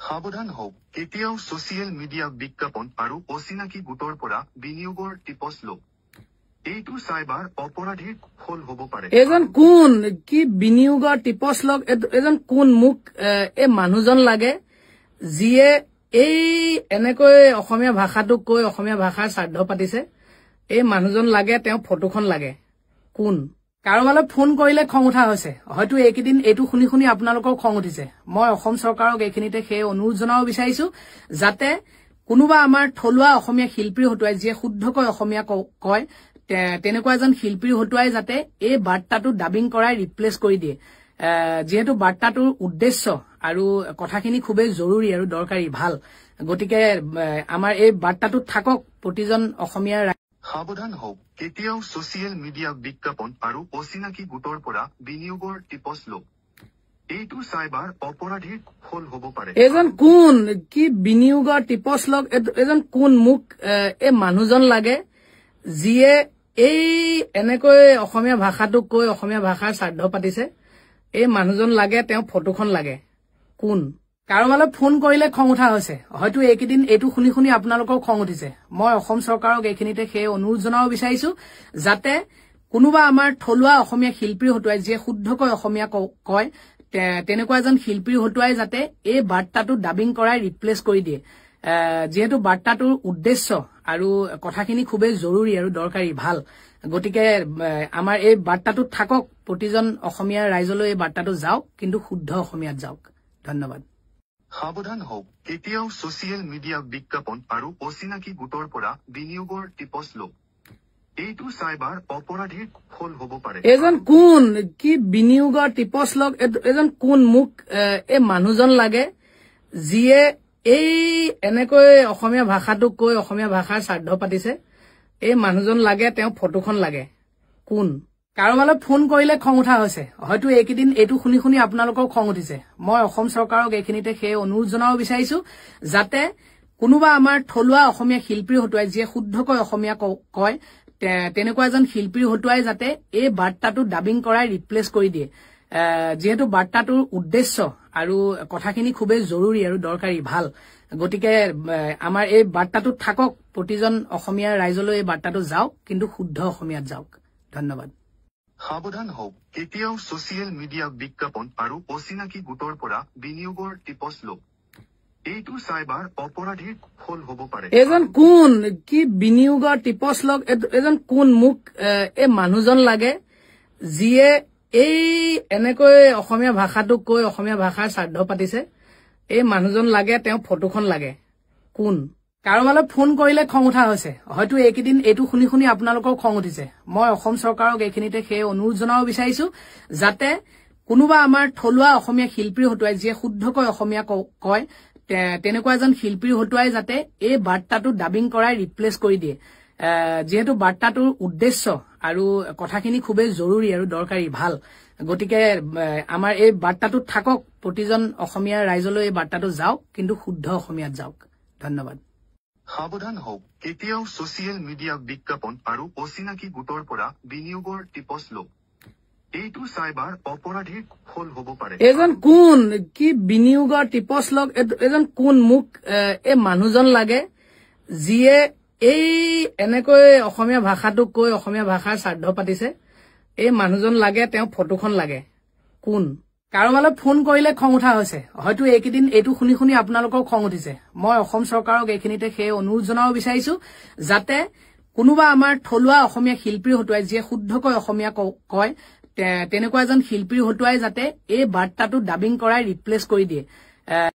সাবধান হওক কেতিয়াও ছচিয়েল মিডিয়া বিজ্ঞাপন আৰু অচিনাকি গোটৰ পৰা বিনিয়োগৰ টিপছ লওক এইটো চাইবাৰ অপৰাধীৰ ফল হ'ব পাৰে এজন কোন কি বিনিয়োগৰ টিপছ লওক এজন কোন মোক এই মানুহজন লাগে যিয়ে এই এনেকৈ অসমীয়া ভাষাটো কৈ অসমীয়া ভাষাৰ শ্ৰাদ্ধ পাতিছে এই মানুহজন লাগে তেওঁ ফটোখন লাগে কোন কাৰোবালৈ ফোন কৰিলে খং উঠা হৈছে হয়তো এইকেইদিন এইটো শুনি শুনি আপোনালোকৰ খং উঠিছে মই অসম চৰকাৰক এইখিনিতে সেই অনুৰোধ জনাব বিচাৰিছো যাতে কোনোবা আমাৰ থলুৱা অসমীয়া শিল্পী হতুৱাই যিয়ে শুদ্ধকৈ অসমীয়া কয় তেনেকুৱা এজন শিল্পী হতুৱাই যাতে এই বাৰ্তাটো ডাবিং কৰাই ৰিপ্লেস কৰি দিয়ে যেহেতু বাৰ্তাটোৰ উদ্দেশ্য আৰু কথাখিনি খুবেই জৰুৰী আৰু দৰকাৰী ভাল গতিকে আমাৰ এই বাৰ্তাটো থাকক প্ৰতিজন অসমীয়া সাবধান হওক কেতিয়াও ছচিয়েল মিডিয়া বিজ্ঞাপন আৰু অচিনাকি গোটৰ পৰা বিনিয়োগৰ টিপছ লওক এইটো চাইবাৰ অপৰাধীৰ ফল হ'ব পাৰে এজন কোন কি বিনিয়োগৰ টিপছ লওক এজন কোন মোক এই মানুহজন লাগে যিয়ে এই এনেকৈ অসমীয়া ভাষাটো কৈ অসমীয়া ভাষাৰ শ্ৰাদ্ধ পাতিছে এই মানুহজন লাগে তেওঁ ফটোখন লাগে কোন কাৰোবালৈ ফোন কৰিলে খং উঠা হৈছে হয়তো এইকেইদিন এইটো শুনি শুনি আপোনালোকৰ খং উঠিছে মই অসম চৰকাৰক এইখিনিতে সেই অনুৰোধ জনাব বিচাৰিছো যাতে কোনোবা আমাৰ থলুৱা অসমীয়া শিল্পী হতুৱাই যিয়ে শুদ্ধকৈ অসমীয়া কয় তেনেকুৱা এজন শিল্পী হতুৱাই যাতে এই বাৰ্তাটো ডাবিং কৰাই ৰিপ্লেস কৰি দিয়ে যেহেতু বাৰ্তাটোৰ উদ্দেশ্য আৰু কথাখিনি খুবেই জৰুৰী আৰু দৰকাৰী ভাল গতিকে আমাৰ এই বাৰ্তাটো থাকক প্ৰতিজন অসমীয়া ৰাইজলৈ এই বাৰ্তাটো যাওক কিন্তু শুদ্ধ অসমীয়াত যাওক ধন্যবাদ সাবধান হওক কেতিয়াও ছচিয়েল মিডিয়া বিজ্ঞাপন আৰু অচিনাকি গোটৰ পৰা বিনিয়োগৰ টিপছ লওক এইটো চাইবাৰ অপৰাধীৰ ফল হ'ব পাৰে এজন কোন কি বিনিয়োগৰ টিপছ লওক এজন কোন মোক এই মানুহজন লাগে যিয়ে এই এনেকৈ অসমীয়া ভাষাটো কৈ অসমীয়া ভাষাৰ শ্ৰাদ্ধ পাতিছে এই মানুহজন লাগে তেওঁ ফটোখন লাগে কোন কাৰোবালৈ ফোন কৰিলে খং উঠা হৈছে হয়তো এইকেইদিন এইটো শুনি শুনি আপোনালোকৰ খং উঠিছে মই অসম চৰকাৰক এইখিনিতে সেই অনুৰোধ জনাব বিচাৰিছো যাতে কোনোবা আমাৰ থলুৱা অসমীয়া শিল্পী হতুৱাই যিয়ে শুদ্ধকৈ অসমীয়া কয় তেনেকুৱা এজন শিল্পী হতুৱাই যাতে এই বাৰ্তাটো ডাবিং কৰাই ৰিপ্লেস কৰি দিয়ে যেহেতু বাৰ্তাটোৰ উদ্দেশ্য আৰু কথাখিনি খুবেই জৰুৰী আৰু দৰকাৰী ভাল গতিকে আমাৰ এই বাৰ্তাটো থাকক প্ৰতিজন অসমীয়া ৰাইজলৈ এই বাৰ্তাটো যাওক কিন্তু শুদ্ধ অসমীয়াত যাওক ধন্যবাদ সাবধান হওক কেতিয়াও ছচিয়েল মিডিয়া বিজ্ঞাপন আৰু অচিনাকি গোটৰ পৰা বিনিয়োগৰ টিপছ লওক এইটো চাইবাৰ অপৰাধীৰ ফল হ'ব পাৰে এজন কোন কি বিনিয়োগৰ টিপছ লওক এজন কোন মোক এই মানুহজন লাগে যিয়ে এই এনেকৈ অসমীয়া ভাষাটো কৈ অসমীয়া ভাষাৰ শ্ৰাদ্ধ পাতিছে এই মানুহজন লাগে তেওঁ ফটোখন লাগে কোন কাৰোবালৈ ফোন কৰিলে খং উঠা হৈছে হয়তো এইকেইদিন এইটো শুনি শুনি আপোনালোকৰ খং উঠিছে মই অসম চৰকাৰক এইখিনিতে সেই অনুৰোধ জনাব বিচাৰিছো যাতে কোনোবা আমাৰ থলুৱা অসমীয়া শিল্পী হতুৱাই যিয়ে শুদ্ধকৈ অসমীয়া কয় তেনেকুৱা এজন শিল্পী হতুৱাই যাতে এই বাৰ্তাটো ডাবিং কৰাই ৰিপ্লেস কৰি দিয়ে যেহেতু বাৰ্তাটোৰ উদ্দেশ্য আৰু কথাখিনি খুবেই জৰুৰী আৰু দৰকাৰী ভাল গতিকে আমাৰ এই বাৰ্তাটো থাকক প্ৰতিজন অসমীয়া ৰাইজলৈ এই বাৰ্তাটো যাওক কিন্তু শুদ্ধ অসমীয়াত যাওক ধন্যবাদ সাবধান হওক কেতিয়াও ছচিয়েল মিডিয়া বিজ্ঞাপন আৰু অচিনাকি গোটৰ পৰা বিনিয়োগৰ টিপছ লওক এইটো চাইবাৰ অপৰাধীৰ ফল হ'ব পাৰে এজন কোন কি বিনিয়োগৰ টিপছ লওক এজন কোন মোক এই মানুহজন লাগে যিয়ে এই এনেকৈ অসমীয়া ভাষাটো কৈ অসমীয়া ভাষাৰ শ্ৰাদ্ধ পাতিছে এই মানুহজন লাগে তেওঁ ফটোখন লাগে কোন কাৰোবালৈ ফোন কৰিলে খং উঠা হৈছে হয়তো এইকেইদিন এইটো শুনি শুনি আপোনালোকৰ খং উঠিছে মই অসম চৰকাৰক এইখিনিতে সেই অনুৰোধ জনাব বিচাৰিছো যাতে কোনোবা আমাৰ থলুৱা অসমীয়া শিল্পী হতুৱাই যিয়ে শুদ্ধকৈ অসমীয়া কয় তেনেকুৱা এজন শিল্পী হতুৱাই যাতে এই বাৰ্তাটো ডাবিং কৰাই ৰিপ্লেস কৰি দিয়ে